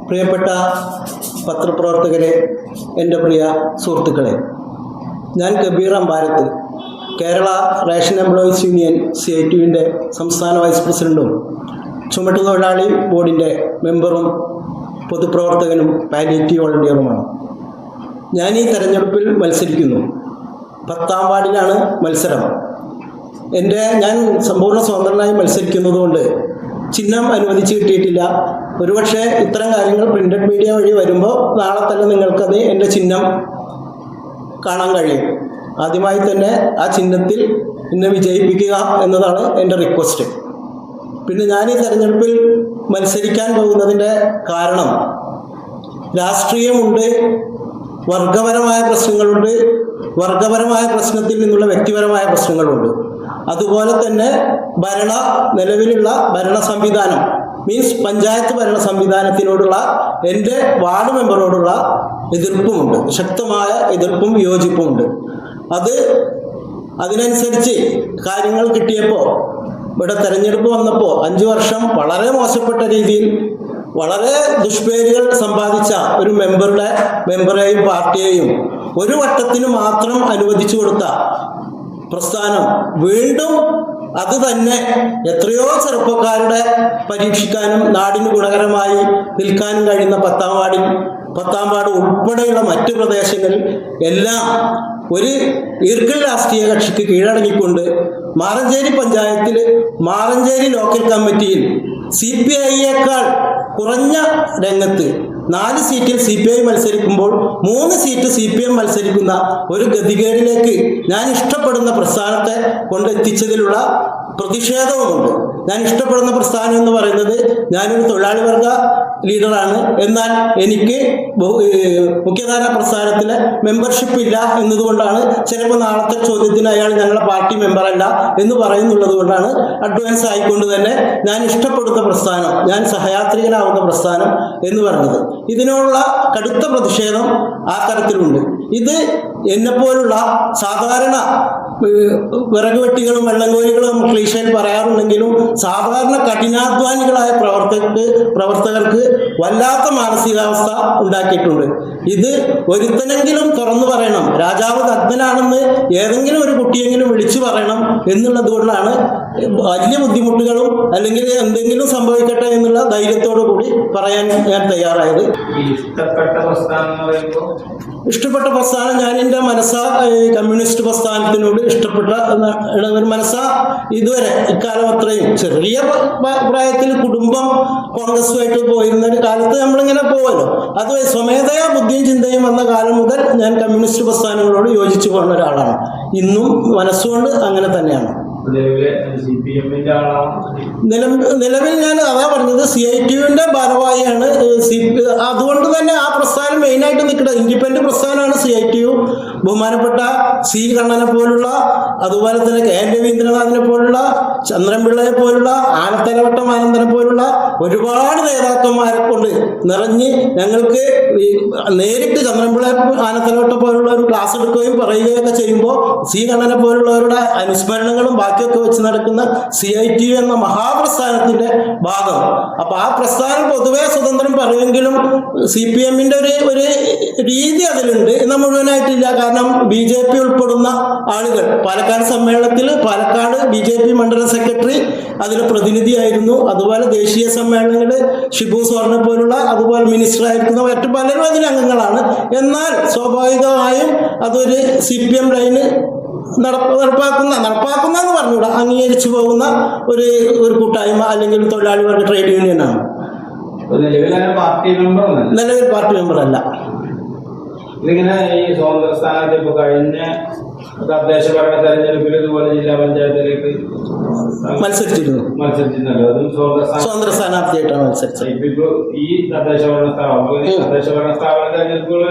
പ്രിയപ്പെട്ട പത്രപ്രവർത്തകരെ, എൻ്റെ പ്രിയ സുഹൃത്തുക്കളെ, ഞാൻ Kabir Ambarath, Kerala ration employees union CITUവിൻ്റെ സംസ്ഥാന വൈസ് പ്രസിഡൻറ്റും ചുമട്ടുതൊഴിലാളി ബോർഡിൻ്റെ മെമ്പറും പൊതുപ്രവർത്തകനും പാലിയേറ്റീവ് വോളണ്ടിയറുമാണ്. ഞാൻ ഈ തെരഞ്ഞെടുപ്പിൽ മത്സരിക്കുന്നു. 10ാം വാർഡിലാണ് മത്സരം. ഞാൻ സമ്പൂർണ്ണ സ്വതന്ത്രനായി മത്സരിക്കുന്നതുകൊണ്ട് ചിഹ്നം അനുവദിച്ച് കിട്ടിയിട്ടില്ല. ഒരുപക്ഷെ ഇത്തരം കാര്യങ്ങൾ പ്രിൻ്റഡ് മീഡിയ വഴി വരുമ്പോൾ നാളെ തന്നെ നിങ്ങൾക്കത് എൻ്റെ ചിഹ്നം കാണാൻ കഴിയും. ആദ്യമായി തന്നെ ആ ചിഹ്നത്തിൽ എന്നെ വിജയിപ്പിക്കുക എന്നതാണ് എൻ്റെ റിക്വസ്റ്റ്. പിന്നെ ഞാൻ ഈ തെരഞ്ഞെടുപ്പിൽ മത്സരിക്കാൻ പോകുന്നതിൻ്റെ കാരണം രാഷ്ട്രീയമുണ്ട്, വർഗപരമായ പ്രശ്നങ്ങളുണ്ട്, വർഗപരമായ പ്രശ്നത്തിൽ നിന്നുള്ള വ്യക്തിപരമായ പ്രശ്നങ്ങളുണ്ട്. അതുപോലെ തന്നെ നിലവിലുള്ള ഭരണ സംവിധാനം മീൻസ് പഞ്ചായത്ത് ഭരണ സംവിധാനത്തിനോടുള്ള എൻ്റെ വാർഡ് മെമ്പറോടുള്ള എതിർപ്പുമുണ്ട്, ശക്തമായ എതിർപ്പും വിയോജിപ്പുമുണ്ട്. അതിനനുസരിച്ച് കാര്യങ്ങൾ കിട്ടിയപ്പോൾ, ഇവിടെ തെരഞ്ഞെടുപ്പ് വന്നപ്പോൾ 5 വർഷം വളരെ മോശപ്പെട്ട രീതിയിൽ വളരെ ദുഷ്പേരുകൾ സമ്പാദിച്ച ഒരു മെമ്പറെയും പാർട്ടിയെയും ഒരു വട്ടത്തിന് മാത്രം അനുവദിച്ചു കൊടുത്ത പ്രസ്ഥാനം വീണ്ടും അത് തന്നെ എത്രയോ ചെറുപ്പക്കാരുടെ പരീക്ഷിക്കാനും നാടിന് ഗുണകരമായി നിൽക്കാനും കഴിയുന്ന 10ാം വാർഡ് ഉൾപ്പെടെയുള്ള മറ്റു പ്രദേശങ്ങളിൽ എല്ലാം ഒരു ഈർക്കൽ രാഷ്ട്രീയ കക്ഷിക്ക് കീഴടങ്ങിക്കൊണ്ട് മാറഞ്ചേരി പഞ്ചായത്തിൽ മാറഞ്ചേരി ലോക്കൽ കമ്മിറ്റിയിൽ CPIയേക്കാൾ കുറഞ്ഞ രംഗത്ത് 4 സീറ്റിൽ CPI മത്സരിക്കുമ്പോൾ 3 സീറ്റ് CPM മത്സരിക്കുന്ന ഒരു ഗതികേടിലേക്ക് ഞാൻ ഇഷ്ടപ്പെടുന്ന പ്രസ്ഥാനത്തെ കൊണ്ടെത്തിച്ചതിലുള്ള പ്രതിഷേധവുമുണ്ട്. ഞാൻ ഇഷ്ടപ്പെടുന്ന പ്രസ്ഥാനം എന്ന് പറയുന്നത്, ഞാനൊരു തൊഴിലാളി വർഗ ലീഡറാണ്. എന്നാൽ എനിക്ക് മുഖ്യധാര പ്രസ്ഥാനത്തിലെ മെമ്പർഷിപ്പ് ഇല്ല എന്നതുകൊണ്ടാണ് ചിലപ്പോൾ നാളത്തെ ചോദ്യത്തിന് അയാൾ ഞങ്ങളുടെ പാർട്ടി മെമ്പറല്ല എന്ന് പറയുന്നുള്ളത് കൊണ്ടാണ് അഡ്വാൻസ് ആയിക്കൊണ്ട് തന്നെ ഞാൻ ഇഷ്ടപ്പെടുന്ന പ്രസ്ഥാനം, ഞാൻ സഹയാത്രികനാവുന്ന പ്രസ്ഥാനം എന്ന് പറഞ്ഞത്. ഇതിനോടുള്ള കടുത്ത പ്രതിഷേധം ആ തരത്തിലുണ്ട്. ഇത് എന്നെപ്പോലുള്ള സാധാരണ വിറക് വെട്ടികളും വെള്ളംകോരികളും ക്ലീശയിൽ പറയാറുണ്ടെങ്കിലും സാധാരണ കഠിനാധ്വാനികളായ പ്രവർത്തകർക്ക് വല്ലാത്ത മാനസികാവസ്ഥ ഉണ്ടാക്കിയിട്ടുണ്ട്. ഇത് ഒരുത്തനെങ്കിലും തുറന്നു പറയണം, രാജാവ് നഗ്നനാണെന്ന് ഏതെങ്കിലും ഒരു കുട്ടിയെങ്കിലും വിളിച്ചു പറയണം എന്നുള്ളത് കൊണ്ടാണ് വലിയ ബുദ്ധിമുട്ടുകളും അല്ലെങ്കിൽ എന്തെങ്കിലും സംഭവിക്കട്ടെ എന്നുള്ള ധൈര്യത്തോടു കൂടി പറയാൻ ഞാൻ തയ്യാറായത്. ഇഷ്ടപ്പെട്ട പ്രസ്ഥാനം, ഞാൻ എൻ്റെ കമ്മ്യൂണിസ്റ്റ് പ്രസ്ഥാനത്തിനോട് ഇഷ്ടപ്പെട്ട ഇതുവരെ ഇക്കാലം അത്രയും ചെറിയ പ്രായത്തിൽ കുടുംബം കോൺഗ്രസുമായിട്ട് പോയിരുന്ന ഒരു കാലത്ത് നമ്മളിങ്ങനെ പോവല്ലോ, അത് സ്വമേധയാ ബുദ്ധിയും ചിന്തയും വന്ന കാലം മുതൽ ഞാൻ കമ്മ്യൂണിസ്റ്റ് പ്രസ്ഥാനങ്ങളോട് യോജിച്ചു പോകുന്ന ഒരാളാണ്. ഇന്നും മനസ്സുകൊണ്ട് അങ്ങനെ തന്നെയാണ്. നിലവിൽ ഞാൻ അതാ പറഞ്ഞത്, CITUവിൻ്റെ ഭാരവാഹിയാണ്. അതുകൊണ്ട് തന്നെ ആ പ്രസ്ഥാനം മെയിനായിട്ട് നിൽക്കുന്നത് ഇൻഡിപെൻഡന്റ് പ്രസ്ഥാനമാണ് CITU. ബഹുമാനപ്പെട്ട C കണ്ണനെ പോലുള്ള, അതുപോലെ തന്നെ KN രവീന്ദ്രനാഥിനെ പോലുള്ള, ചന്ദ്രൻപിള്ളയെ പോലുള്ള, ആനത്തലവട്ടം ആനന്ദനെ പോലുള്ള ഒരുപാട് നേതാക്കന്മാരെ കൊണ്ട് നിറഞ്ഞ് ഞങ്ങൾക്ക് നേരിട്ട് ചന്ദ്രൻപിള്ള ആനത്തലവട്ടം പോലുള്ള ഒരു ക്ലാസ് എടുക്കുകയും പറയുകയൊക്കെ ചെയ്യുമ്പോൾ C കണ്ണനെ പോലുള്ളവരുടെ അനുസ്മരണങ്ങളും ബാക്കിയൊക്കെ വെച്ച് നടക്കുന്ന CITU എന്ന മഹാപ്രസ്ഥാനത്തിന്റെ ഭാഗം. അപ്പൊ ആ പ്രസ്ഥാനം പൊതുവെ സ്വതന്ത്രം പറയുമെങ്കിലും CPMന്റെ ഒരു രീതി അതിലുണ്ട്. എന്നാൽ മുഴുവനായിട്ടില്ല. കാരണം BJP ഉൾപ്പെടുന്ന ആളുകൾ പാലക്കാട് സമ്മേളനത്തിൽ പാലക്കാട് BJP മണ്ഡലം സെക്രട്ടറി അതിലെ പ്രതിനിധിയായിരുന്നു. അതുപോലെ ദേശീയ സമ്മേളനങ്ങളിൽ ഷിബു സോറിനെ പോലുള്ള, അതുപോലെ മിനിസ്റ്റർ ആയിരിക്കുന്ന മറ്റു പലരും അതിൽ അംഗങ്ങളാണ്. എന്നാൽ സ്വാഭാവികമായും അതൊരു CPM ലൈന് നടപ്പാക്കുന്ന എന്ന് പറഞ്ഞുകൂടാ, അംഗീകരിച്ചു പോകുന്ന ഒരു കൂട്ടായ്മ അല്ലെങ്കിൽ തൊഴിലാളി വർഗ ട്രേഡ് യൂണിയനാണ്. നിലവിൽ പാർട്ടി മെമ്പർ അല്ല. ഇതിങ്ങനെ ഈ സ്വതന്ത്ര സ്ഥാനത്ത് ഇപ്പൊ കഴിഞ്ഞ തദ്ദേശ ഭരണ തെരഞ്ഞെടുപ്പിൽ ഇതുപോലെ ജില്ലാ പഞ്ചായത്തിലേക്ക് മത്സരിച്ചിരുന്നല്ലോ, അതും സ്വതന്ത്ര സ്ഥാനാർത്ഥിയായിട്ടാണ് മത്സരിച്ചത്. ഇപ്പൊ ഈ തദ്ദേശ ഭരണ സ്ഥാപന തെരഞ്ഞെടുപ്പുകൾ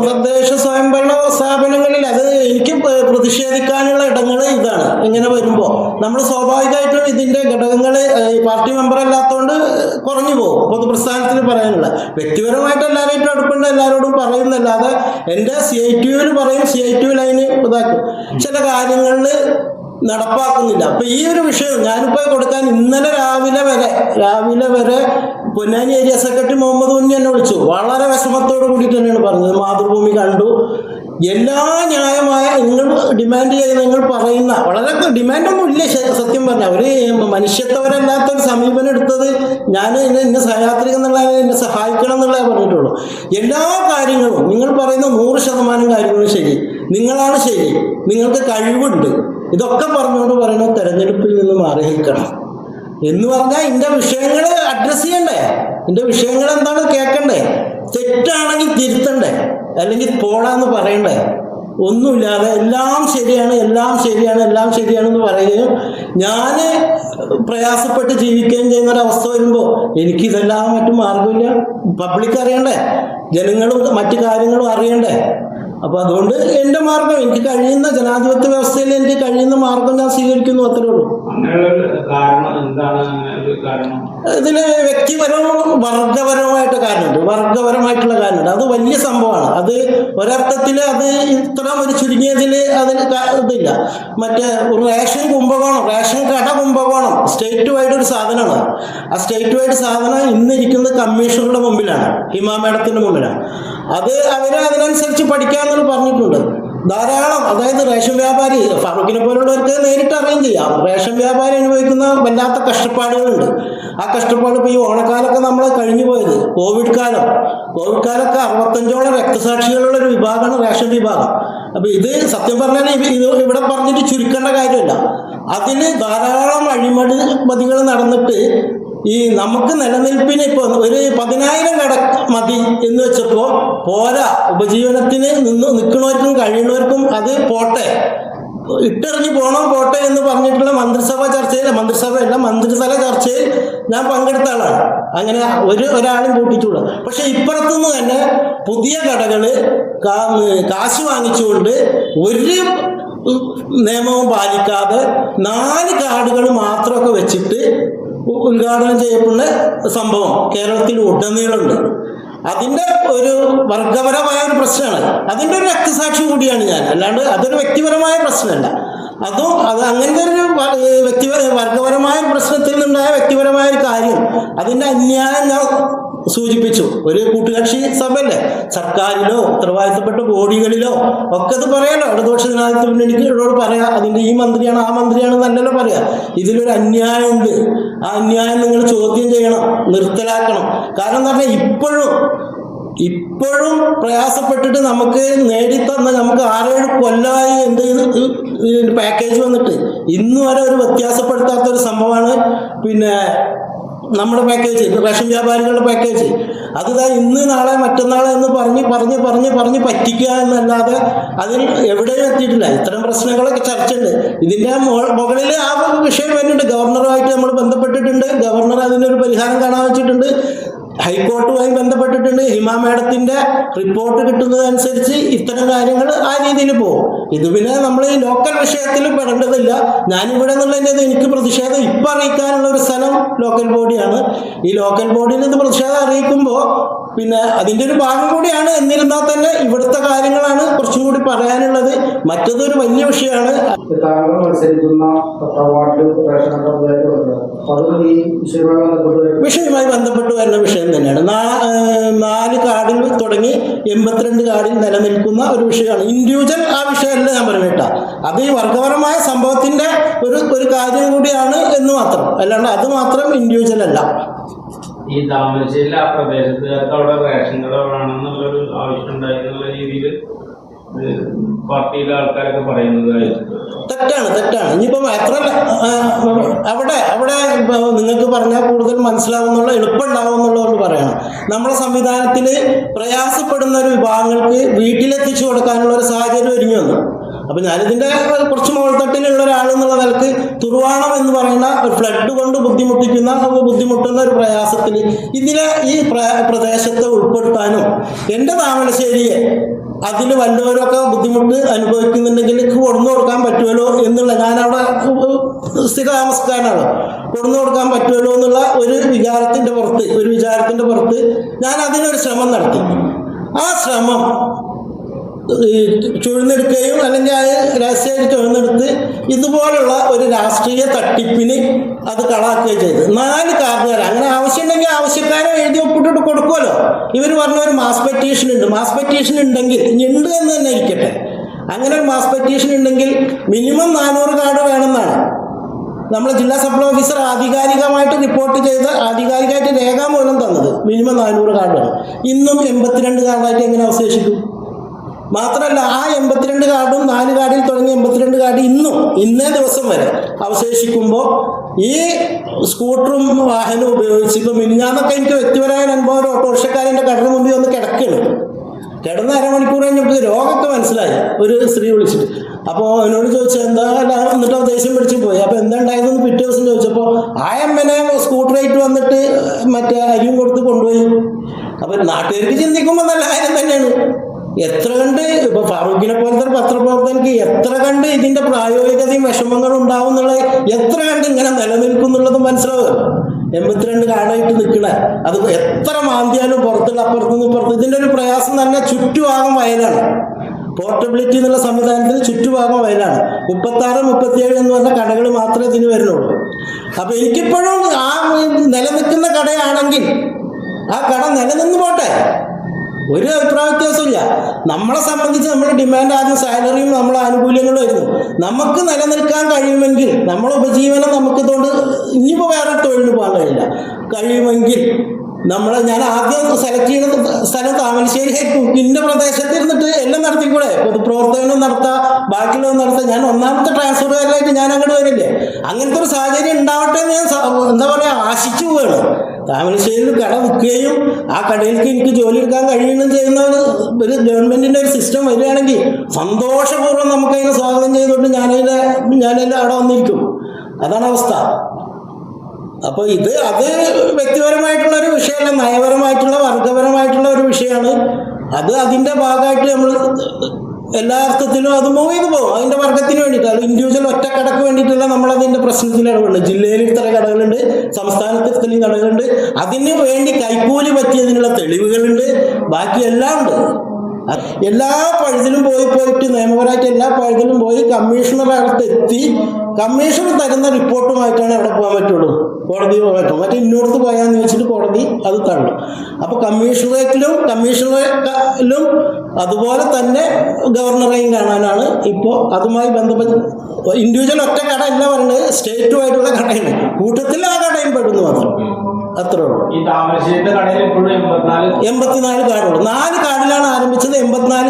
തദ്ദേശ സ്വയംഭരണ സ്ഥാപനങ്ങളിൽ അത് എനിക്ക് പ്രതിഷേധിക്കാനുള്ള ഇടങ്ങൾ ഇതാണ്. ഇങ്ങനെ വരുമ്പോൾ നമ്മൾ സ്വാഭാവികമായിട്ടും ഇതിന്റെ ഘടകങ്ങൾ പാർട്ടി മെമ്പർ അല്ലാത്തതുകൊണ്ട് കുറഞ്ഞു പോകും. പൊതുപ്രസ്ഥാനത്തിന് പറയാനുള്ള വ്യക്തിപരമായിട്ട് എല്ലാവരായിട്ടും അടുപ്പുണ്ട്, എല്ലാവരോടും പറയുന്നല്ലാതെ എൻ്റെ CITUവിൽ പറയും, CITU ലൈന് ഇതാക്കും. ചില കാര്യങ്ങളിൽ നടപ്പാക്കുന്നില്ല. അപ്പൊ ഈ ഒരു വിഷയം ഞാനിപ്പോ കൊടുക്കാൻ ഇന്നലെ രാവിലെ വരെ പൊന്നാനി ഏരിയ സെക്രട്ടറി മുഹമ്മദ് കുഞ്ഞി എന്നെ വിളിച്ചു. വളരെ വിഷമത്തോട് കൂടി തന്നെയാണ് പറഞ്ഞത്. മാതൃഭൂമി കണ്ടു, എല്ലാ ന്യായമായ നിങ്ങൾ ഡിമാൻഡ് ചെയ്ത് നിങ്ങൾ പറയുന്ന വളരെ ഡിമാൻഡൊന്നും ഇല്ല. സത്യം പറഞ്ഞ അവര് മനുഷ്യത്വരല്ലാത്തൊരു സമീപനം എടുത്തത് ഞാൻ എന്നെ സഹയാത്രിക എന്നുള്ള എന്നെ സഹായിക്കണം എന്നുള്ളതേ പറഞ്ഞിട്ടുള്ളൂ. എല്ലാ കാര്യങ്ങളും നിങ്ങൾ പറയുന്ന 100% കാര്യങ്ങളും ശരി, നിങ്ങളാണ് ശരി, നിങ്ങൾക്ക് കഴിവുണ്ട്, ഇതൊക്കെ പറഞ്ഞുകൊണ്ട് പറയുന്നത് തെരഞ്ഞെടുപ്പിൽ നിന്ന് മാറി നിൽക്കണം എന്ന് പറഞ്ഞാൽ എൻ്റെ വിഷയങ്ങൾ അഡ്രസ്സ് ചെയ്യണ്ടേ, എൻ്റെ വിഷയങ്ങൾ എന്താണ് കേൾക്കണ്ടേ, തെറ്റാണെങ്കിൽ തിരുത്തണ്ടേ, അല്ലെങ്കിൽ പോടാന്ന് പറയണ്ടേ. ഒന്നുമില്ലാതെ എല്ലാം ശരിയാണെന്ന് പറയുകയും ഞാൻ പ്രയാസപ്പെട്ട് ജീവിക്കുകയും ചെയ്യുന്ന ഒരവസ്ഥ വരുമ്പോൾ എനിക്കിതെല്ലാം മറ്റു മാർഗമില്ല. പബ്ലിക് അറിയണ്ടേ, ജനങ്ങളും മറ്റു കാര്യങ്ങളും അറിയണ്ടേ. അപ്പോൾ അതുകൊണ്ട് എൻ്റെ മാർഗം, എനിക്ക് കഴിയുന്ന ജനാധിപത്യ വ്യവസ്ഥയിൽ എനിക്ക് കഴിയുന്ന മാർഗം ഞാൻ സ്വീകരിക്കുന്നു, അത്രേ ഉള്ളൂ. ഇതിന് വ്യക്തിപരവും വർഗപരമായിട്ടുള്ള കാര്യമുണ്ട്. അത് വലിയ സംഭവമാണ്. അത് ഒരർത്ഥത്തിൽ അത് ഇത്ര ഒരു ചുരുങ്ങിയതിൽ അതിന് ഇതില്ല. മറ്റേ റേഷൻ കട കുംഭകോണം സ്റ്റേറ്റ് വൈഡ് ഒരു സാധനമാണ്. ആ സ്റ്റേറ്റ് വൈഡ് സാധനം ഇന്നിരിക്കുന്നത് കമ്മീഷണറുടെ മുമ്പിലാണ്, ഹിമാ മേഡത്തിൻ്റെ മുമ്പിലാണ്. അത് അവരെ അതിനനുസരിച്ച് പഠിക്കാമെന്ന് പറഞ്ഞിട്ടുണ്ട്. ധാരാളം, അതായത് റേഷൻ വ്യാപാരി ഫാറൂഖിനെ പോലുള്ളവർക്ക് നേരിട്ട് അറിയുകയും ചെയ്യാം. റേഷൻ വ്യാപാരി അനുഭവിക്കുന്ന വല്ലാത്ത കഷ്ടപ്പാടുകളുണ്ട്. ആ കഷ്ടപ്പാട് ഇപ്പോൾ ഈ ഓണക്കാലമൊക്കെ നമ്മൾ കഴിഞ്ഞു പോയത്, കോവിഡ് കാലമൊക്കെ 65ഓളം രക്തസാക്ഷികളുള്ള ഒരു വിഭാഗമാണ് റേഷൻ വിഭാഗം. അപ്പോൾ ഇത് സത്യം പറഞ്ഞാൽ ഇവിടെ പറഞ്ഞിട്ട് ചുരുക്കേണ്ട കാര്യമില്ല. അതിൽ ധാരാളം അഴിമതികൾ നടന്നിട്ട് ഈ നമുക്ക് നിലനിൽപ്പിന് ഇപ്പോൾ ഒരു 10,000 കട മതി എന്ന് വെച്ചപ്പോൾ പോരാ, ഉപജീവനത്തിന് നിൽക്കുന്നവർക്കും കഴിയുന്നവർക്കും അത് പോട്ടെ, ഇട്ടെറിഞ്ഞ് പോട്ടെ എന്ന് പറഞ്ഞിട്ടുള്ള മന്ത്രിതല ചർച്ചയിൽ ഞാൻ പങ്കെടുത്ത ആളാണ്. അങ്ങനെ ഒരാളും കൂട്ടിച്ചൂടാ. പക്ഷെ ഇപ്പുറത്തുനിന്ന് തന്നെ പുതിയ കടകൾ കാശ് വാങ്ങിച്ചുകൊണ്ട് ഒരു നിയമവും പാലിക്കാതെ 4 കാർഡുകൾ മാത്രമൊക്കെ വെച്ചിട്ട് ഉദ്ഘാടനം ചെയ്യപ്പെടുന്ന സംഭവം കേരളത്തിൽ ഉടനീളമുണ്ട്. അതിൻ്റെ ഒരു വർഗപരമായ ഒരു പ്രശ്നമാണ്. അതിൻ്റെ ഒരു രക്തസാക്ഷി കൂടിയാണ് ഞാൻ, അല്ലാണ്ട് അതൊരു വ്യക്തിപരമായ പ്രശ്നമല്ല. അത് അങ്ങനത്തെ ഒരു വർഗപരമായ പ്രശ്നത്തിൽ നിന്നുണ്ടായ വ്യക്തിപരമായ ഒരു കാര്യം, അതിൻ്റെ അന്യായം ഞാൻ സൂചിപ്പിച്ചു. ഒരു കൂട്ടുകക്ഷി സഭയല്ലേ, സർക്കാരിലോ ഉത്തരവാദിത്തപ്പെട്ട ബോഡികളിലോ ഒക്കെ അത് പറയാലോ. ഇടതുപക്ഷ ജനാധിപത്യ മുന്നണിയോട് പറയാം, അതിൻ്റെ ഈ മന്ത്രിയാണ് ആ മന്ത്രിയാണ് നല്ലല്ലോ പറയാം. ഇതിലൊരു അന്യായമുണ്ട്, ആ അന്യായം നിങ്ങൾ ചോദ്യം ചെയ്യണം, നിർത്തലാക്കണം. കാരണം എന്ന് പറഞ്ഞാൽ ഇപ്പോഴും പ്രയാസപ്പെട്ടിട്ട് നമുക്ക് നേടിത്തന്ന, നമുക്ക് 6-7 കൊല്ലമായി എന്ത് പാക്കേജ് വന്നിട്ട് ഇന്ന് വരെ ഒരു വ്യത്യാസപ്പെടുത്താത്തൊരു സംഭവമാണ് പിന്നെ നമ്മുടെ പാക്കേജ്, റേഷൻ വ്യാപാരികളുടെ പാക്കേജ്. അതിതാ ഇന്ന് നാളെ മറ്റന്നാളെ എന്ന് പറഞ്ഞ് പറ്റിക്കുക എന്നല്ലാതെ അതിൽ എവിടെയും എത്തിയിട്ടില്ല. ഇത്തരം പ്രശ്നങ്ങളൊക്കെ ചർച്ചയുണ്ട്. ഇതിൻ്റെ മുകളിൽ ആ വിഷയം വരുന്നുണ്ട്. ഗവർണറുമായിട്ട് നമ്മൾ ബന്ധപ്പെട്ടിട്ടുണ്ട്. ഗവർണർ അതിനൊരു പരിഹാരം കാണാൻ വെച്ചിട്ടുണ്ട്. ഹൈക്കോർട്ടുമായി ബന്ധപ്പെട്ടിട്ടുണ്ട്. ഹിമാ മേഡത്തിൻ്റെ റിപ്പോർട്ട് കിട്ടുന്നതനുസരിച്ച് ഇത്തരം കാര്യങ്ങൾ ആ രീതിയിൽ പോകും. ഇത് പിന്നെ നമ്മൾ ഈ ലോക്കൽ വിഷയത്തിൽ പെടേണ്ടതില്ല. ഞാനിവിടെ നിന്നുള്ളതിൻ്റെ എനിക്ക് പ്രതിഷേധം ഇപ്പം അറിയിക്കാനുള്ള ഒരു സ്ഥലം ലോക്കൽ ബോഡിയാണ്. ഈ ലോക്കൽ ബോഡിയിൽ ഇത് പ്രതിഷേധം അറിയിക്കുമ്പോൾ പിന്നെ അതിൻ്റെ ഒരു ഭാഗം കൂടിയാണ്. എന്നിരുന്നാൽ തന്നെ ഇവിടുത്തെ കാര്യങ്ങളാണ് കുറച്ചും കൂടി പറയാനുള്ളത്. മറ്റതൊരു വലിയ വിഷയമാണ്. വിഷയവുമായി ബന്ധപ്പെട്ട് വരുന്ന വിഷയം തന്നെയാണ്. 4 കാർഡിൽ തുടങ്ങി 82 കാർഡിൽ നിലനിൽക്കുന്ന ഒരു വിഷയമാണ്. ഇൻഡിവിജ്വൽ ആ വിഷയമല്ല ഞാൻ പറഞ്ഞിട്ടാ. അത് ഈ വർഗപരമായ സംഭവത്തിന്റെ ഒരു കാര്യം കൂടിയാണ് എന്ന് മാത്രം, അല്ലാണ്ട് അത് മാത്രം ഇൻഡിവിജ്വൽ അല്ല. ഈ താമരശ്ശേരിയിലെ ആ പ്രദേശത്തുകാർക്ക് അവിടെ റേഷൻ കട വേണമെന്നുള്ളൊരു ആവശ്യം ഉണ്ടായിരുന്നുള്ള രീതിയിൽ പാർട്ടിയിലെ ആൾക്കാരൊക്കെ പറയുന്നത് തെറ്റാണ്. ഇനിയിപ്പം മാത്രമല്ല അവിടെ നിങ്ങൾക്ക് പറഞ്ഞാൽ കൂടുതൽ മനസ്സിലാവുന്നുള്ള എളുപ്പമുണ്ടാവുന്നുള്ളതുകൊണ്ട് പറയണം. നമ്മുടെ സംവിധാനത്തിൽ പ്രയാസപ്പെടുന്ന ഒരു വിഭാഗങ്ങൾക്ക് വീട്ടിലെത്തിച്ചു കൊടുക്കാനുള്ള ഒരു സാഹചര്യം ഒരുങ്ങി വന്നു. അപ്പം ഞാനിതിൻ്റെ കുറച്ച് മുകൾത്തട്ടിലുള്ള ഒരാളെന്നുള്ള നിലക്ക് തുറുവാണം എന്ന് പറയുന്ന ഒരു ഫ്ലഡ് കൊണ്ട് ബുദ്ധിമുട്ടുന്ന ഒരു പ്രയാസത്തിൽ ഇതിനെ ഈ പ്രദേശത്തെ ഉൾപ്പെടുത്താനും എൻ്റെ താമരശ്ശേരിയെ അതിൽ വല്ലവരൊക്കെ ബുദ്ധിമുട്ട് അനുഭവിക്കുന്നുണ്ടെങ്കിൽ കൊടുന്നു കൊടുക്കാൻ പറ്റുമല്ലോ എന്നുള്ള, ഞാനവിടെ സ്ഥിര താമസക്കാരനാണ്, കൊടുന്നു കൊടുക്കാൻ പറ്റുമല്ലോ എന്നുള്ള ഒരു വിചാരത്തിൻ്റെ പുറത്ത് ഞാൻ അതിനൊരു ശ്രമം നടത്തി. ആ ശ്രമം ചുഴന്നെടുക്കുകയും അല്ലെങ്കിൽ രഹസ്യമായിട്ട് ചുഴന്നെടുത്ത് ഇതുപോലുള്ള ഒരു രാഷ്ട്രീയ തട്ടിപ്പിന് അത് കളാക്കുകയും ചെയ്തു. 4 കാർഡുകാർ അങ്ങനെ ആവശ്യമുണ്ടെങ്കിൽ ആവശ്യക്കാരെ എഴുതി ഒപ്പിട്ടിട്ട് കൊടുക്കുമല്ലോ. ഇവർ പറഞ്ഞ ഒരു മാസ് പെറ്റീഷൻ ഉണ്ട്. മാസ് പെറ്റീഷൻ ഉണ്ടെങ്കിൽ ഇനി ഉണ്ട് എന്ന് തന്നെ ഇരിക്കട്ടെ, അങ്ങനെ ഒരു മാസ് പെറ്റീഷൻ ഉണ്ടെങ്കിൽ മിനിമം 400 കാർഡ് വേണമെന്നാണ് നമ്മളെ ജില്ലാ സപ്ലൈ ഓഫീസർ ആധികാരികമായിട്ട് റിപ്പോർട്ട് ചെയ്ത് ആധികാരികമായിട്ട് രേഖാമൂലം തന്നത്. മിനിമം 400 കാർഡാണ്. ഇന്നും 82 കാർഡായിട്ട് എങ്ങനെ അവശേഷിക്കും? മാത്രമല്ല ആ 82 കാർഡും 4 കാർഡിൽ തുടങ്ങിയ 82 കാർഡ് ഇന്നേ ദിവസം വരെ അവശേഷിക്കുമ്പോൾ ഈ സ്കൂട്ടറും വാഹനവും ഉപയോഗിച്ച് ഇപ്പോൾ മിനിഞ്ഞാന്നൊക്കെ എനിക്ക് വ്യക്തിപരമായ അനുഭവം, ഒരു ഓട്ടോറിക്ഷക്കാരൻ്റെ കടയുടെ മുമ്പിൽ ഒന്ന് കിടന്ന് അരമണിക്കൂർ കഴിഞ്ഞപ്പോൾ രോഗമൊക്കെ മനസ്സിലായി. ഒരു സ്ത്രീ വിളിച്ചിട്ട് അപ്പോൾ അവനോട് ചോദിച്ചാൽ എന്താ അല്ല, എന്നിട്ട് ആ ദേഷ്യം പിടിച്ച് പോയി. അപ്പോൾ എന്താ ഉണ്ടായതെന്ന് പിറ്റേ ദിവസം ചോദിച്ചപ്പോൾ ആ എമ്മനെ സ്കൂട്ടറായിട്ട് വന്നിട്ട് മറ്റേ അരിയും കൊടുത്ത് കൊണ്ടുപോയി. അപ്പോൾ നാട്ടുകാർക്ക് ചിന്തിക്കുമ്പോൾ നല്ല കാര്യം തന്നെയാണ്. എത്ര കണ്ട് ഇപ്പോൾ ഫാറൂഖിനെ പോലത്തെ ഒരു പത്രപ്രവർത്തകർക്ക് എത്ര കണ്ട് ഇതിൻ്റെ പ്രായോഗികതയും വിഷമങ്ങളും ഉണ്ടാവും എന്നുള്ളത്, എത്ര കണ്ട് ഇങ്ങനെ നിലനിൽക്കും എന്നുള്ളതും മനസ്സിലാവും. 82 കാർഡായിട്ട് നിൽക്കണേ, അത് എത്ര മാന്തിയാലും പുറത്തുള്ള അപ്പുറത്തുനിന്ന് ഇപ്പുറത്ത്. ഇതിൻ്റെ ഒരു പ്രയാസം തന്നെ ചുറ്റുഭാഗം വയലാണ്. പോർട്ടബിലിറ്റി എന്നുള്ള സംവിധാനത്തിന് ചുറ്റുഭാഗം വയലാണ്. 36, 37 എന്ന് പറഞ്ഞ കടകൾ മാത്രമേ ഇതിന് വരുന്നുള്ളൂ. അപ്പോൾ എനിക്കിപ്പോഴും ആ നിലനിൽക്കുന്ന കടയാണെങ്കിൽ ആ കട നിലനിന്ന് പോട്ടെ, ഒരു അഭിപ്രായ വ്യത്യാസമില്ല. നമ്മളെ സംബന്ധിച്ച് നമ്മുടെ ഡിമാൻഡ് ആദ്യം സാലറിയും നമ്മളെ ആനുകൂല്യങ്ങളുമായിരുന്നു. നമുക്ക് നിലനിൽക്കാൻ കഴിയുമെങ്കിൽ, നമ്മളെ ഉപജീവനം നമുക്കിതുകൊണ്ട് ഇനിയിപ്പോൾ വേറെ തൊഴിലിന് പോകാൻ കഴിയുമെങ്കിൽ ഞാൻ ആദ്യം സെലക്ട് ചെയ്യുന്ന സ്ഥലം താമരശ്ശേരിയായിരിക്കും. ഇന്ന പ്രദേശത്ത് ഇരുന്നിട്ട് എല്ലാം നടത്തിക്കൂടെ, പൊതുപ്രവർത്തനം നടത്താം, ബാക്കിയുള്ളത് നടത്താം. ഞാൻ ഒന്നാമത്തെ ട്രാൻസ്ഫറുകാരിലായിട്ട് ഞാൻ അങ്ങോട്ട് വരില്ലേ? അങ്ങനത്തെ ഒരു സാഹചര്യം ഉണ്ടാവട്ടെ എന്ന് ഞാൻ എന്താ പറയുക ആശിച്ചു പോവുകയാണ്. താമരശ്ശേരിയിൽ കട വിൽക്കുകയും ആ കടയിലേക്ക് എനിക്ക് ജോലി എടുക്കാൻ കഴിയുകയും ചെയ്യുന്ന ഒരു ഗവൺമെൻറ്റിൻ്റെ ഒരു സിസ്റ്റം വരികയാണെങ്കിൽ സന്തോഷപൂർവ്വം നമുക്കതിനെ സ്വാഗതം ചെയ്തുകൊണ്ട് ഞാനതിൽ അവിടെ വന്നിരിക്കും. അതാണ് അവസ്ഥ. അപ്പോൾ അത് വ്യക്തിപരമായിട്ടുള്ള ഒരു വിഷയമല്ല, നയപരമായിട്ടുള്ള വർഗപരമായിട്ടുള്ള ഒരു വിഷയമാണ്. അതിൻ്റെ ഭാഗമായിട്ട് നമ്മൾ എല്ലാ അർത്ഥത്തിലും അത് മൂവ് ചെയ്ത് പോകും. അതിൻ്റെ വർഗത്തിന് വേണ്ടിയിട്ട്, അത് ഇൻഡിവിജ്വൽ ഒറ്റക്കടക്ക് വേണ്ടിയിട്ടല്ല നമ്മളതിൻ്റെ പ്രശ്നത്തിൽ ഇടപെടുന്നത്. ജില്ലയിൽ ഇത്ര കടകളുണ്ട്, സംസ്ഥാനത്ത് ഇത്രയും കടകളുണ്ട്, അതിന് വേണ്ടി കൈക്കൂലി പറ്റിയതിനുള്ള തെളിവുകളുണ്ട്, ബാക്കി എല്ലാം ഉണ്ട്. എല്ലാ പഴുതിലും പോയിട്ട് നിയമപരമായിട്ട് എല്ലാ പഴുതിലും പോയി കമ്മീഷണറുടെ അടുത്ത് എത്തി കമ്മീഷണർ തരുന്ന റിപ്പോർട്ടുമായിട്ടാണ് അവിടെ പോകാൻ പറ്റുള്ളൂ. കോടതി പോകാൻ പറ്റും. മറ്റേ ഇന്നോടത്ത് പോയാന്ന് വെച്ചിട്ട് കോടതി അത് തള്ളും. അപ്പോൾ കമ്മീഷണറേറ്റിലും അതുപോലെ തന്നെ ഗവർണറെയും കാണാനാണ് ഇപ്പോൾ അതുമായി ബന്ധപ്പെട്ട്. ഇൻഡിവിജ്വൽ ഒറ്റ കട അല്ല പറയുന്നത്, സ്റ്റേറ്റുമായിട്ടുള്ള കടയാണ്. കൂട്ടത്തിൽ ആ കടയും പെടുന്നു മാത്രം, അത്രേ ഉള്ളൂ. ഈ താമരശ്ശേരിയുടെ കടയിൽ ഇപ്പോഴും 84 കാർഡുള്ളൂ. 4 കാർഡിലാണ് ആരംഭിച്ചത്, 84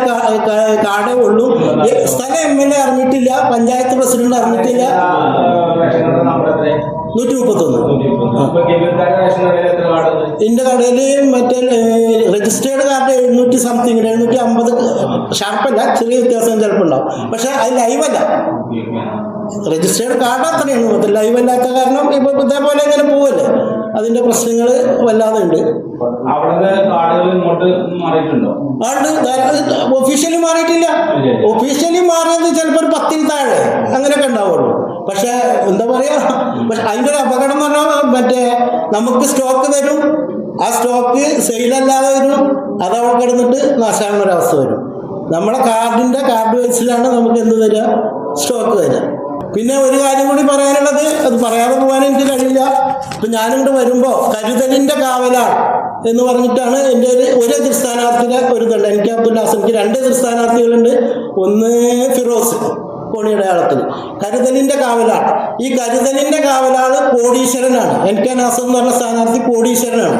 കാർഡേ ഉള്ളൂ. സ്ഥലം MLA അറിഞ്ഞിട്ടില്ല, പഞ്ചായത്ത് പ്രസിഡന്റ് അറിഞ്ഞിട്ടില്ല. 131. എന്റെ കടയിൽ മറ്റേ രജിസ്റ്റേർഡ് കാർഡ് 700 സംതിങ്, 750 ഷാർപ്പല്ല, ചെറിയ വ്യത്യാസം ചിലപ്പോൾ ഉണ്ടാവും. പക്ഷെ അത് ലൈവല്ല. രജിസ്റ്റേർഡ് കാർഡ് അത്രയാണ്. ലൈവ് അല്ലാത്ത കാരണം ഇപ്പൊ ഇതേപോലെ ഇങ്ങനെ പോവല്ലേ, അതിന്റെ പ്രശ്നങ്ങൾ വല്ലാതെ ഉണ്ട്. ഒഫീഷ്യലി മാറിയിട്ടില്ല. ഒഫീഷ്യലി മാറിയത് ചിലപ്പോൾ ഒരു 10-ൽ താഴെ അങ്ങനെയൊക്കെ ഉണ്ടാവുള്ളൂ. പക്ഷെ എന്താ പറയാ, പക്ഷെ അതിൻ്റെ ഒരു അപകടം എന്ന് പറഞ്ഞാൽ മറ്റേ നമുക്ക് സ്റ്റോക്ക് തരും, ആ സ്റ്റോക്ക് സെയിലല്ലാതെ വരും, അതവിടെ കിടന്നിട്ട് നാശാകുന്ന ഒരവസ്ഥ വരും. നമ്മളെ കാർഡ് വൈസിലാണ് നമുക്ക് എന്ത് തരിക, സ്റ്റോക്ക് തരിക. പിന്നെ ഒരു കാര്യം കൂടി പറയാനുള്ളത്, അത് പറയാതെ പോകാൻ എനിക്ക് കഴിയില്ല. ഇപ്പം ഞാനിങ്ങോട്ട് വരുമ്പോൾ കരുതലിൻ്റെ കാവലാണ് എന്ന് പറഞ്ഞിട്ടാണ് എൻ്റെ ഒരു എതിർ സ്ഥാനാർത്ഥിയുടെ ഒരു ഇതുണ്ട്. എനിക്ക് അബ്ദുൽ ഹാസൻക്ക് 2 എതിർ സ്ഥാനാർത്ഥികളുണ്ട്. ഒന്ന് ഫിറോസ് കോണിയുടെ ആളത്തിൽ. കരുതലിൻ്റെ കാവലാണ്. ഈ കരുതലിൻ്റെ കാവലാൾ കോടീശ്വരനാണ്. NK നാസർ എന്ന് പറഞ്ഞ സ്ഥാനാർത്ഥി കോടീശ്വരനാണ്.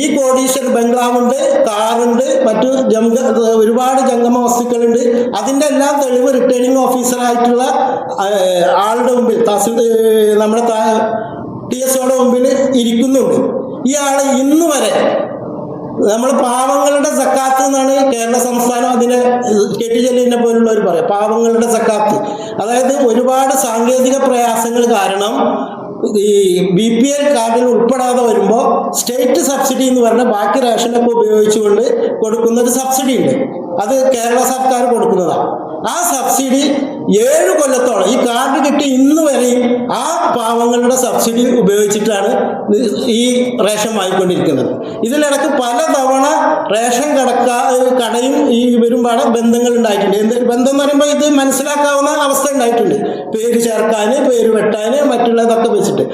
ഈ കോടീശ്വരൻ ബംഗ്ലാവുണ്ട്, കാറുണ്ട്, മറ്റു ഒരുപാട് ജംഗമ വസ്തുക്കളുണ്ട്. അതിൻ്റെ എല്ലാം തെളിവ് റിട്ടേണിംഗ് ഓഫീസറായിട്ടുള്ള ആളുടെ മുമ്പിൽ, നമ്മുടെ TSOയുടെ മുമ്പിൽ ഇരിക്കുന്നുണ്ട്. ഇയാൾ ഇന്ന് വരെ നമ്മൾ പാവങ്ങളുടെ സക്കാത്ത് എന്നാണ് കേരള സംസ്ഥാനം അതിനെ കെട്ടിച്ചെല്ലിനെ പോലുള്ളവർ പറയാം. പാവങ്ങളുടെ സക്കാത്ത്, അതായത് ഒരുപാട് സാങ്കേതിക പ്രയാസങ്ങൾ കാരണം ഈ BPL കാർഡിൽ ഉൾപ്പെടാതെ വരുമ്പോൾ സ്റ്റേറ്റ് സബ്സിഡി എന്ന് പറഞ്ഞാൽ ബാക്കി റേഷനൊക്കെ ഉപയോഗിച്ചുകൊണ്ട് കൊടുക്കുന്ന ഒരു സബ്സിഡി ഉണ്ട്. അത് കേരള സർക്കാർ കൊടുക്കുന്നതാണ്. ആ സബ്സിഡി 7 കൊല്ലത്തോളം ഈ കാർഡ് കിട്ടി ഇന്ന് വരെയും ആ പാവങ്ങളുടെ സബ്സിഡി ഉപയോഗിച്ചിട്ടാണ് ഈ റേഷൻ വാങ്ങിക്കൊണ്ടിരിക്കുന്നത്. ഇതിലിടക്ക് പലതവണ റേഷൻ കടയും ഈ ഇവരുമ്പാടെ ബന്ധങ്ങൾ ഉണ്ടായിട്ടുണ്ട്. ബന്ധം എന്ന് പറയുമ്പോൾ ഇത് മനസ്സിലാക്കാവുന്ന അവസ്ഥ ഉണ്ടായിട്ടുണ്ട്. പേര് ചേർക്കാൻ, പേര് വെട്ടാൻ, മറ്റുള്ളതൊക്കെ വെച്ചിട്ട്.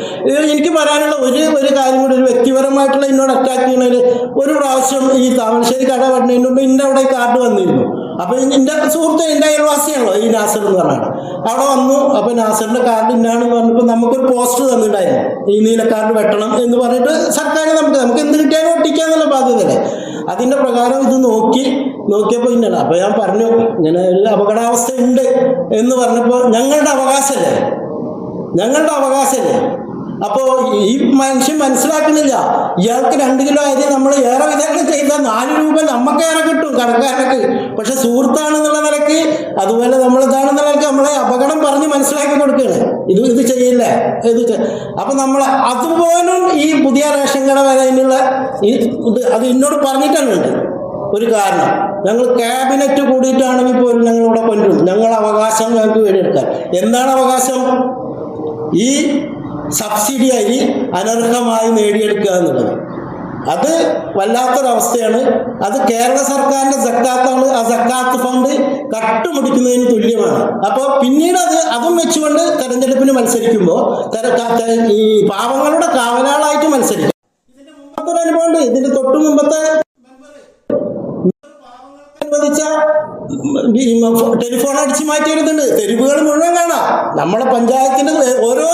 എനിക്ക് പറയാനുള്ള ഒരു കാര്യം കൂടി, ഒരു വ്യക്തിപരമായിട്ടുള്ള എന്നോട് അറ്റാക്ക് ചെയ്യുന്നതിൽ ഒരു പ്രാവശ്യം ഈ താമരശ്ശേരി കട പറഞ്ഞതിന് മുമ്പ് ഇന്ന അവിടെ കാർഡ് വന്നിരുന്നു. അപ്പോൾ എൻ്റെ സുഹൃത്ത്, എൻ്റെ അയൽവാസിയാണല്ലോ ഈ നാസർ എന്ന് പറഞ്ഞാൽ, അവിടെ വന്നു. അപ്പോൾ നാസറിൻ്റെ കാർഡ് ഇന്നാണെന്ന് പറഞ്ഞപ്പോൾ നമുക്കൊരു പോസ്റ്റർ തന്നിട്ടുണ്ടായിരുന്നു, ഈ നീല കാർഡ് വെട്ടണം എന്ന് പറഞ്ഞിട്ട്. സർക്കാർ നമുക്ക് എന്ത് കിട്ടിയാലും ഒട്ടിക്കാന്നുള്ള ബാധ്യതയല്ലേ. അതിൻ്റെ പ്രകാരം ഇത് നോക്കിയപ്പോൾ ഇന്നല്ല. അപ്പോൾ ഞാൻ പറഞ്ഞു, ഇങ്ങനെ ഒരു അപകടാവസ്ഥ ഉണ്ട് എന്ന് പറഞ്ഞപ്പോൾ ഞങ്ങളുടെ അവകാശമല്ലേ. അപ്പോൾ ഈ മനുഷ്യൻ മനസ്സിലാക്കുന്നില്ല, ഇയാൾക്ക് 2 കിലോ അരി നമ്മൾ ഏറെ വിതരണം ചെയ്താൽ 4 രൂപ നമുക്കേറെ കിട്ടും കടക്കാരക്ക്. പക്ഷെ സുഹൃത്താണെന്നുള്ള നിലയ്ക്ക്, അതുപോലെ നമ്മളിതാണെന്നുള്ള നിലയ്ക്ക് നമ്മളെ അപകടം പറഞ്ഞ് മനസ്സിലാക്കി കൊടുക്കുകയാണ്. ഇത് ചെയ്യില്ല. അപ്പം നമ്മൾ അതുപോലും ഈ പുതിയ റേഷൻ കട വരതിനുള്ള അത് എന്നോട് പറഞ്ഞിട്ടുണ്ട്. ഒരു കാരണം, ഞങ്ങൾ ക്യാബിനറ്റ് കൂടിയിട്ടാണെങ്കിൽ പോലും ഞങ്ങളിവിടെ കൊണ്ടുവരും. ഞങ്ങളുടെ അവകാശം ഞങ്ങൾക്ക് വേണ്ടിയെടുക്കാൻ. എന്താണ് അവകാശം? ഈ സബ്സിഡി അരി അനർഹമായി നേടിയെടുക്കുക എന്നുള്ളത്. അത് വല്ലാത്തൊരവസ്ഥയാണ്. അത് കേരള സർക്കാരിൻ്റെ സക്കാത്താണ്. ആ സക്കാത്ത് ഫണ്ട് കട്ടുമുടിക്കുന്നതിന് തുല്യമാണ്. അപ്പോൾ പിന്നീട് അതും വെച്ചുകൊണ്ട് തെരഞ്ഞെടുപ്പിന് മത്സരിക്കുമ്പോൾ ഈ പാവങ്ങളുടെ കാവലാളായിട്ട് മത്സരിക്കും. ഇതിന്റെ മുമ്പത്തെ അനുഭവമുണ്ട്. ഇതിന്റെ തൊട്ടു മുമ്പത്തെ അനുവദിച്ച ടെലിഫോൺ അടിച്ചു മാറ്റിയെടുത്തുണ്ട്. തെരുവുകൾ മുഴുവൻ കാണാം. നമ്മളെ പഞ്ചായത്തിന്റെ ഓരോ.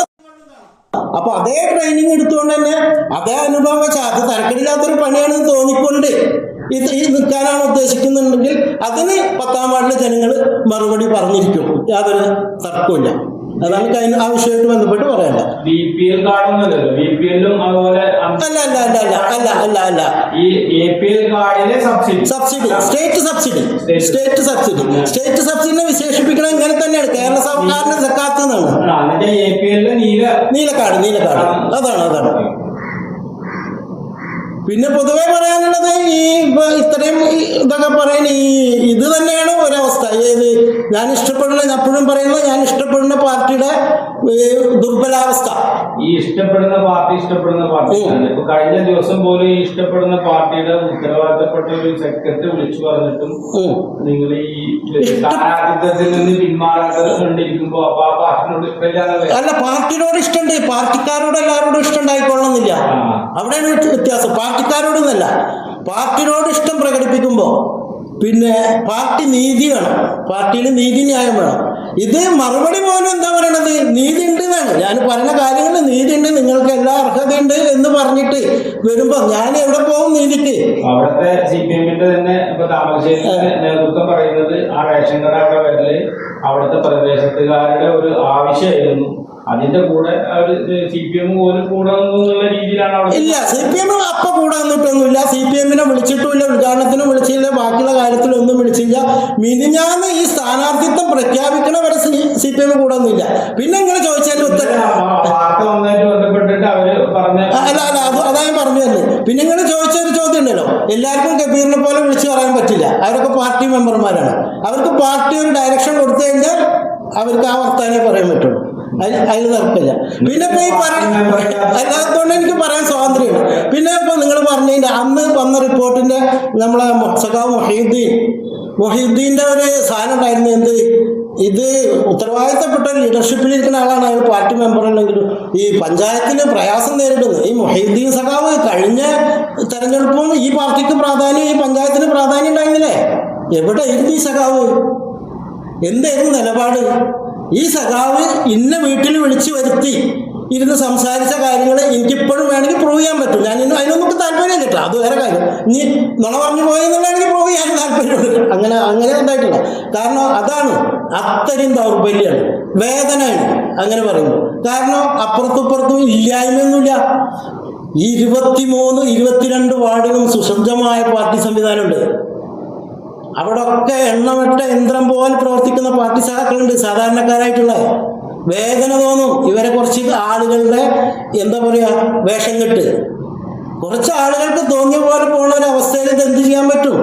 അപ്പൊ അതേ ട്രെയിനിങ് എടുത്തുകൊണ്ട് തന്നെ അതേ അനുഭവം വെച്ചാൽ അത് തരക്കേടില്ലാത്തൊരു പണിയാണെന്ന് തോന്നിക്കൊണ്ട് ഇത് നിൽക്കാനാണ് ഉദ്ദേശിക്കുന്നുണ്ടെങ്കിൽ അതിന് 10-ാം വാർഡിലെ ജനങ്ങൾ മറുപടി പറഞ്ഞിരിക്കും. യാതൊരു തർക്കമില്ല. അതാണ് ആ വിഷയമായിട്ട് ബന്ധപ്പെട്ട് പറയാനില്ല. BPL കാർഡൊന്നുമല്ലല്ലോ, BPL-ലും അതുപോലെ അല്ല ഈ APL കാർഡിലെ സബ്സിഡി സ്റ്റേറ്റ് സബ്സിഡിനെ വിശേഷിപ്പിക്കണം ഇങ്ങനെ തന്നെയാണ്. കേരള സർക്കാരിന്റെ സക്കാത്ത് എന്നാണ്. നീല കാർഡ് അതാണ്. പിന്നെ പൊതുവെ പറയാനുള്ളത് ഈ ഇത്രയും ഇതൊക്കെ പറയുന്നത് ഇത് തന്നെയാണ് ഒരവസ്ഥ. ഏത് ഞാൻ എപ്പോഴും പറയുന്നത്, ഞാൻ ഇഷ്ടപ്പെടുന്ന പാർട്ടിയുടെ ദുർബലാവസ്ഥ. ഈ ഇഷ്ടപ്പെടുന്ന പാർട്ടി ഇപ്പൊ കഴിഞ്ഞ ദിവസം പോലും ഈ ഇഷ്ടപ്പെടുന്ന പാർട്ടിയുടെ ഉത്തരവാദിത്തപ്പെട്ട ഒരു സെക്രട്ടറി വിളിച്ചു പറഞ്ഞിട്ടും നിങ്ങൾ ഈ സ്ഥാനാർത്ഥിത്വത്തിൽ നിന്ന് പിന്മാറാണ്ടിരിക്കുമ്പോ അപ്പൊ ആ പാർട്ടിനോട് ഇഷ്ടമില്ലാതെ. അല്ല, പാർട്ടിയോട് ഇഷ്ടമുണ്ട്. പാർട്ടിക്കാരോട് എല്ലാവരോടും ഇഷ്ടം ഉണ്ടായിക്കൊള്ളുന്നില്ല. അവിടെയാണ് വ്യത്യാസം. പാർട്ടിക്കാരോടൊന്നല്ല, പാർട്ടിയോട് ഇഷ്ടം പ്രകടിപ്പിക്കുമ്പോൾ പിന്നെ പാർട്ടി നീതി വേണം. പാർട്ടിയിൽ നീതി ന്യായം വേണം. ഇത് മറുപടി പോലും എന്താ പറയണത്, നീതി ഉണ്ട് എന്നാണ്. ഞാൻ പറയുന്ന കാര്യങ്ങളിൽ നീതി ഉണ്ട്, നിങ്ങൾക്ക് എല്ലാ അർഹതയുണ്ട് എന്ന് പറഞ്ഞിട്ട് വരുമ്പോ ഞാൻ എവിടെ പോകും നീതിക്ക്? അവിടുത്തെ CPM-ന്റെ തന്നെ ഇപ്പൊ താമരശ്ശേരിയുടെ നേതൃത്വം പറയുന്നത് ആ റേഷൻ കടയുടെ പേരില് അവിടുത്തെ പ്രദേശത്തുകാരുടെ ഒരു ആവശ്യമായിരുന്നു. അതിന്റെ കൂടെ CPM പോലും കൂടാന്നുള്ള രീതിയിലാണ് അവിടെ. ഇല്ല, CPM അപ്പൊ കൂടാന്നിട്ടൊന്നുമില്ല. CPM-നെ വിളിച്ചിട്ടുമില്ല, ഉദ്ഘാടനത്തിനും വിളിച്ചില്ല, ബാക്കിയുള്ള കാര്യത്തിലൊന്നും വിളിച്ചില്ല. മിനിഞ്ഞാന്ന് ഈ സ്ഥാനാർത്ഥിത്വം പ്രഖ്യാപിക്കണ വരെ CPM കൂടാന്നില്ല. പിന്നെ ഇങ്ങനെ ചോദിച്ചാൽ വാർത്ത വന്നതായിട്ട് ബന്ധപ്പെട്ടിട്ട് അവര് പറഞ്ഞ അതായത് പറഞ്ഞു തന്നെ. പിന്നെ ഇങ്ങനെ ചോദിച്ചൊരു ചോദ്യം ഉണ്ടല്ലോ, എല്ലാവർക്കും കബീറിനെ പോലെ വിളിച്ചു പറയാൻ പറ്റില്ല. അവരൊക്കെ പാർട്ടി മെമ്പർമാരാണ്. അവർക്ക് പാർട്ടി ഒരു ഡയറക്ഷൻ കൊടുത്തു കഴിഞ്ഞാൽ അവർക്ക് ആ വർത്താനേ പറയാൻ പറ്റുള്ളൂ. അതിന് തർക്കമില്ല. പിന്നെ ഇപ്പൊ ഈ അല്ലാത്തതുകൊണ്ട് എനിക്ക് പറയാൻ സ്വാതന്ത്ര്യമാണ്. പിന്നെ ഇപ്പൊ നിങ്ങൾ പറഞ്ഞതിന്റെ അന്ന് വന്ന റിപ്പോർട്ടിന്റെ നമ്മളെ സഖാവ് മൊഹീദ്ദീന്റെ ഒരു സാധനം ഉണ്ടായിരുന്നു. എന്ത് ഇത് ഉത്തരവാദിത്തപ്പെട്ട ലീഡർഷിപ്പിലിരിക്കുന്ന ആളാണ്. അയാൾ പാർട്ടി മെമ്പർ അല്ലെങ്കിലും ഈ പഞ്ചായത്തിന് പ്രയാസം നേരിടുന്നത്. ഈ മൊഹീദ്ദീൻ സഖാവ് കഴിഞ്ഞ തെരഞ്ഞെടുപ്പും ഈ പാർട്ടിക്ക് പ്രാധാന്യം, ഈ പഞ്ചായത്തിന് പ്രാധാന്യം ഉണ്ടായിരുന്നില്ലേ? എവിടെ ഇരുന്നു ഈ സഖാവ്? എന്തായിരുന്നു നിലപാട്? ഈ സഖാവ് ഇന്ന വീട്ടിൽ വിളിച്ചു വരുത്തി ഇരുന്ന് സംസാരിച്ച കാര്യങ്ങൾ എനിക്കിപ്പോഴും വേണമെങ്കിൽ പ്രൂവ് ചെയ്യാൻ പറ്റും. ഞാൻ അതിനൊന്നും താല്പര്യം കിട്ടാം, അത് വേറെ കാര്യം. ഇനി നുണ പറഞ്ഞു പോയെന്നുണ്ടെങ്കിൽ പ്രൂവ് ചെയ്യാൻ താല്പര്യമുണ്ട്. അങ്ങനെ ഉണ്ടായിട്ടില്ല. കാരണം അതാണ് അത്രയും ദൗർബല്യമാണ്, വേദനയാണ് അങ്ങനെ പറയുമ്പോൾ. കാരണം അപ്പുറത്തും ഇല്ലായ്മയൊന്നുമില്ല. ഈ 22 വാർഡിലും സുസജ്ജമായ പാർട്ടി സംവിധാനമുണ്ട്. അവിടെ ഒക്കെ എണ്ണമറ്റ യന്ത്രം പോലെ പ്രവർത്തിക്കുന്ന പാർട്ടി സഹാക്കളുണ്ട്. സാധാരണക്കാരായിട്ടുള്ള വേദന തോന്നും. ഇവരെ കുറച്ച് ആളുകളുടെ എന്താ പറയുക, വേഷം കെട്ട് കുറച്ച് ആളുകൾക്ക് തോന്നിയ പോലെ പോകുന്ന ഒരു അവസ്ഥയിൽ ഇത് എന്ത് ചെയ്യാൻ പറ്റും?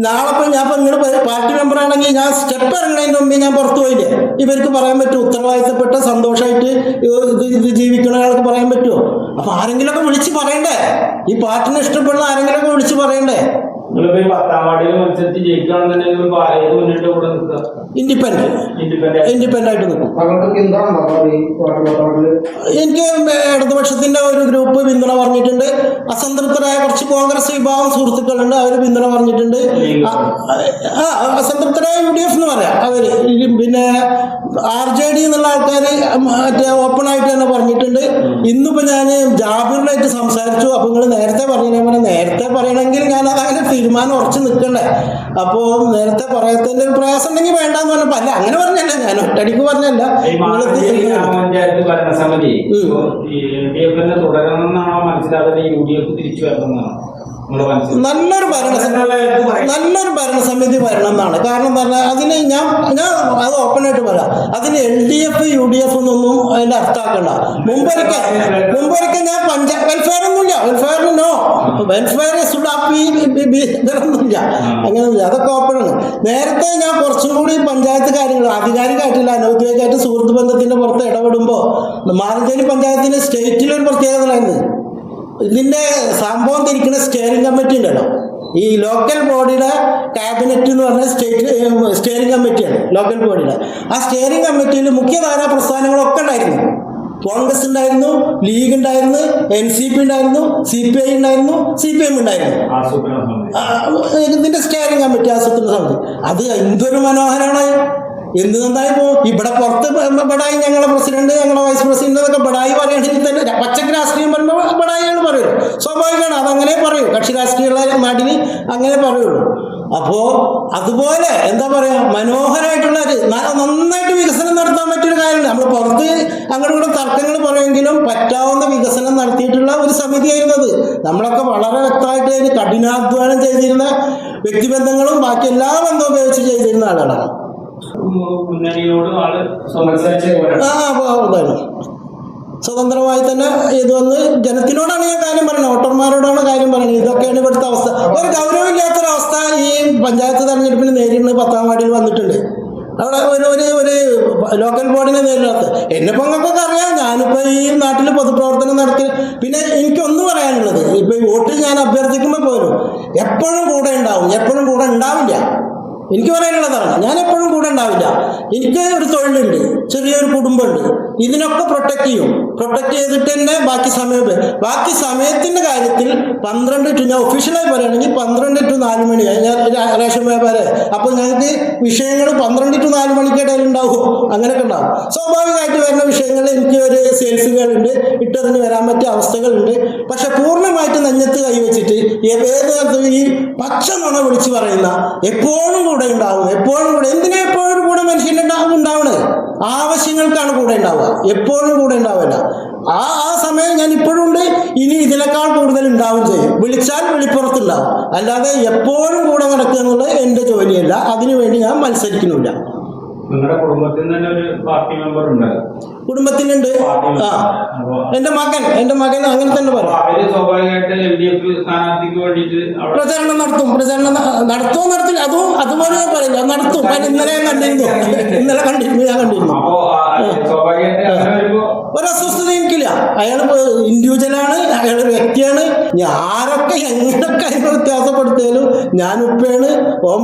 നാളെ ഇപ്പം ഞാൻ ഇപ്പം ഇങ്ങനെ പാർട്ടി മെമ്പറാണെങ്കിൽ ഞാൻ സ്റ്റെപ്പ് ഇറങ്ങുന്നതിന് മുമ്പേ ഞാൻ പുറത്തു പോയില്ലേ, ഇവർക്ക് പറയാൻ പറ്റുമോ? ഉത്തരവാദിത്തപ്പെട്ട സന്തോഷമായിട്ട് ഇത് ജീവിക്കുന്ന ആൾക്ക് പറയാൻ പറ്റുമോ? അപ്പം ആരെങ്കിലുമൊക്കെ വിളിച്ച് പറയണ്ടേ? ഈ പാർട്ടിനെ ഇഷ്ടപ്പെടുന്ന ആരെങ്കിലുമൊക്കെ വിളിച്ച് പറയണ്ടേ? നിങ്ങളിപ്പോ 10-ാം വാർഡിൽ മത്സരിച്ച് ജയിക്കുകയാണെന്നുണ്ടെങ്കിൽ ഏത് മുന്നിട്ട് കൂടെ നിൽക്കുക? ഇൻഡിപെൻഡന്റ് ആയിട്ട് നിൽക്കും. എനിക്ക് ഇടതുപക്ഷത്തിന്റെ ഒരു ഗ്രൂപ്പ് പിന്തുണ പറഞ്ഞിട്ടുണ്ട്. അസംതൃപ്തരായ കുറച്ച് കോൺഗ്രസ് വിഭാഗം സുഹൃത്തുക്കളുണ്ട്, അവർ പിന്തുണ പറഞ്ഞിട്ടുണ്ട്. അസംതൃപ്തരായ UDF എന്ന് പറയാം അവര്. പിന്നെ RJD എന്നുള്ള ആൾക്കാർ മറ്റേ ഓപ്പൺ ആയിട്ട് തന്നെ പറഞ്ഞിട്ടുണ്ട്. ഇന്നിപ്പോ ഞാൻ ജാബിറിനായിട്ട് സംസാരിച്ചു. അപ്പൊ നിങ്ങൾ നേരത്തെ നേരത്തെ പറയണമെങ്കിൽ ഞാൻ അതങ്ങനെ തീരുമാനം ഉറച്ചു നിൽക്കണ്ടേ. അപ്പോൾ നേരത്തെ പറയത്തിന്റെ ഒരു പ്രയാസം ഉണ്ടെങ്കിൽ വേണ്ടെന്ന് പറഞ്ഞപ്പോ അല്ല, അങ്ങനെ പറഞ്ഞല്ല, ഞാൻ ഒറ്റടിക്ക് പറഞ്ഞല്ല. പഞ്ചായത്ത് ഭരണസമിതി തുടരണമെന്നാണോ മനസ്സിലാകാതെ UDF തിരിച്ചു വരണമെന്നാണോ? നല്ലൊരു ഭരണസമിതി വരണം എന്നാണ്. കാരണം പറഞ്ഞാൽ അതിന് ഞാൻ അത് ഓപ്പണായിട്ട് പറയാം, അതിന് LDF UDF എന്നൊന്നും അതിന്റെ അർത്ഥാക്കണ്ട. മുമ്പൊരിക്കൽ ഞാൻ വെൽഫെയർ ഒന്നുമില്ല, വെൽഫെയർ ഇതൊന്നുമില്ല, അങ്ങനെയൊന്നുമില്ല, അതൊക്കെ ഓപ്പണാണ്. നേരത്തെ ഞാൻ കുറച്ചും കൂടി പഞ്ചായത്ത് കാര്യങ്ങൾ ആധികാരികമായിട്ടില്ല, അനൗദ്യോഗികമായിട്ട് സുഹൃത്ത് ബന്ധത്തിന്റെ പുറത്ത് ഇടപെടുമ്പോൾ മാറഞ്ചേരി പഞ്ചായത്തിന് സ്റ്റേറ്റിലൊരു പ്രത്യേകത ഉണ്ടായിരുന്നു. ഇതിന്റെ സംഭവം തിരിക്കുന്ന സ്റ്റിയറിംഗ് കമ്മിറ്റി ഉണ്ടല്ലോ, ഈ ലോക്കൽ ബോഡിയുടെ ക്യാബിനറ്റ് എന്ന് പറഞ്ഞ സ്റ്റിയറിംഗ് കമ്മിറ്റിയാണ് ലോക്കൽ ബോഡിയുടെ. ആ സ്റ്റിയറിംഗ് കമ്മിറ്റിയിൽ മുഖ്യധാരാ പ്രസ്ഥാനങ്ങളൊക്കെ ഉണ്ടായിരുന്നു. കോൺഗ്രസ് ഉണ്ടായിരുന്നു, ലീഗ് ഉണ്ടായിരുന്നു, NCP ഉണ്ടായിരുന്നു, CPI ഉണ്ടായിരുന്നു, CPM ഉണ്ടായിരുന്നു. ഇതിന്റെ സ്റ്റിയറിംഗ് കമ്മിറ്റി, ആസൂത്രണ സമിതി, അത് എന്തൊരു മനോഹരമാണ്. എന്ത് നന്നായിപ്പോ ഇവിടെ പുറത്ത് ബടായി ഞങ്ങളെ പ്രസിഡന്റ്, ഞങ്ങളെ വൈസ് പ്രസിഡന്റ് എന്നൊക്കെ ബടായി പറയണമെങ്കിൽ തന്നെ പച്ചക്ക് രാഷ്ട്രീയം പറയുമ്പോൾ ബടായികൾ പറയും, സ്വാഭാവികമാണ്, അതങ്ങനെ പറയൂ. കക്ഷി രാഷ്ട്രീയമുള്ള നാടിന് അങ്ങനെ പറയുള്ളൂ. അപ്പോ അതുപോലെ എന്താ പറയാ, മനോഹരമായിട്ടുള്ള നന്നായിട്ട് വികസനം നടത്താൻ പറ്റിയൊരു കാര്യമുണ്ട്. നമ്മൾ പുറത്ത് അങ്ങോട്ടും കൂടെ തർക്കങ്ങൾ പറയുമെങ്കിലും പറ്റാവുന്ന വികസനം നടത്തിയിട്ടുള്ള ഒരു സമിതിയായിരുന്നു അത്. നമ്മളൊക്കെ വളരെ വ്യക്തമായിട്ട് അതിന് കഠിനാധ്വാനം ചെയ്തിരുന്ന വ്യക്തിബന്ധങ്ങളും ബാക്കി എല്ലാ ബന്ധവും ഉപയോഗിച്ച് ചെയ്തിരുന്ന ആളുകളാണ്. സ്വതന്ത്രമായി തന്നെ ഇത് വന്ന് ജനത്തിനോടാണ് ഞാൻ കാര്യം പറയുന്നത്, വോട്ടർമാരോടാണ് കാര്യം പറയുന്നത്. ഇതൊക്കെയാണ് ഇവിടുത്തെ അവസ്ഥ. ഒരു ഗൗരവമില്ലാത്തൊരവസ്ഥ ഈ പഞ്ചായത്ത് തെരഞ്ഞെടുപ്പിന് നേരിടുന്നത് 10-ാം വാർഡിൽ വന്നിട്ടുണ്ട്. അവിടെ ഒരു ലോക്കൽ ബോർഡിനെ നേരിടാത്ത എന്നെ പങ്കൊക്കെ അറിയാം. ഞാനിപ്പോ ഈ നാട്ടിൽ പൊതുപ്രവർത്തനം നടത്തി, പിന്നെ എനിക്കൊന്നും പറയാനുള്ളത്, ഇപ്പൊ ഈ വോട്ട് ഞാൻ അഭ്യർത്ഥിക്കുമ്പോൾ പോലും എപ്പോഴും കൂടെ ഉണ്ടാവും, എപ്പോഴും കൂടെ ഉണ്ടാവില്ല. എനിക്ക് പറയാനുള്ളതാണ്, ഞാൻ എപ്പോഴും കൂടെ ഉണ്ടാവില്ല. എനിക്ക് ഒരു തൊഴിലുണ്ട്, ചെറിയൊരു കുടുംബമുണ്ട്, ഇതിനൊക്കെ പ്രൊട്ടക്ട് ചെയ്തിട്ട് തന്നെ ബാക്കി സമയത്തിന്റെ കാര്യത്തിൽ 12 to, ഞാൻ ഒഫീഷ്യലായി പറയുകയാണെങ്കിൽ 12 to 4 മണിയായി ഞാൻ റേഷൻ വ്യാപാരം. അപ്പൊ ഞങ്ങൾക്ക് വിഷയങ്ങൾ 12 to 4 മണിക്കിടയിൽ ഉണ്ടാവും, അങ്ങനെയൊക്കെ ഉണ്ടാവും. സ്വാഭാവികമായിട്ട് വരുന്ന വിഷയങ്ങളിൽ എനിക്ക് ഒരു സെയിൽസുകളുണ്ട്, ഇട്ടതിന് വരാൻ പറ്റിയ അവസ്ഥകളുണ്ട്. പക്ഷെ പൂർണ്ണമായിട്ട് നെഞ്ഞത്ത് കൈവച്ചിട്ട് ഏത് ഈ പച്ച നുണ വിളിച്ച് പറയുന്ന എപ്പോഴും കൂടെ ഉണ്ടാവും, എപ്പോഴും കൂടെ, എന്തിനാ എപ്പോഴും കൂടെ മനുഷ്യനുണ്ടാവണേ? ആവശ്യങ്ങൾക്കാണ് കൂടെ ഉണ്ടാവുക, എപ്പോഴും കൂടെ ഉണ്ടാവില്ല. ആ സമയം ഞാൻ ഇപ്പോഴും ഉണ്ട്, ഇനി ഇതിനേക്കാൾ കൂടുതൽ ഉണ്ടാവും ചെയ്യും. വിളിച്ചാൽ വെളിപ്പുറത്തുണ്ടാവും. അല്ലാതെ എപ്പോഴും കൂടെ നടക്കുക എന്നുള്ളത് എൻ്റെ ജോലിയല്ല, അതിനുവേണ്ടി ഞാൻ മത്സരിക്കുന്നില്ല. നിങ്ങളുടെ കുടുംബത്തിൽ തന്നെ ഒരു പാർട്ടി മെമ്പർ ഉണ്ട്? കുടുംബത്തിനുണ്ട്. എന്റെ മകൻ അങ്ങനെ തന്നെ പറയും. പ്രചരണം നടത്തില്ല, അതുപോലെ ഞാൻ പറയില്ല, നടത്തും. ഇന്നലെ കണ്ടിരുന്നു. ഒരു അസ്വസ്ഥത എനിക്കില്ല. അയാൾ ഇൻഡിവിജ്വലാണ്, അയാൾ വ്യക്തിയാണ്. ആരൊക്കെ എങ്ങനെയൊക്കെ അതിനെ വ്യത്യാസപ്പെടുത്തിയാലും ഞാൻ ഉപ്പയാണ്,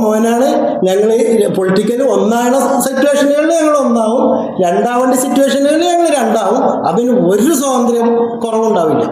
മോനാണ്. ഞങ്ങൾ പൊളിറ്റിക്കലി ഒന്നാണ് സിറ്റുവേഷനുകളിൽ ഞങ്ങൾ ഒന്നാവും, രണ്ടാവേണ്ട സിറ്റുവേഷനുകളിൽ ഞങ്ങൾ രണ്ടാവും. അതിന് ഒരു സ്വാതന്ത്ര്യം കുറവുണ്ടാവില്ല.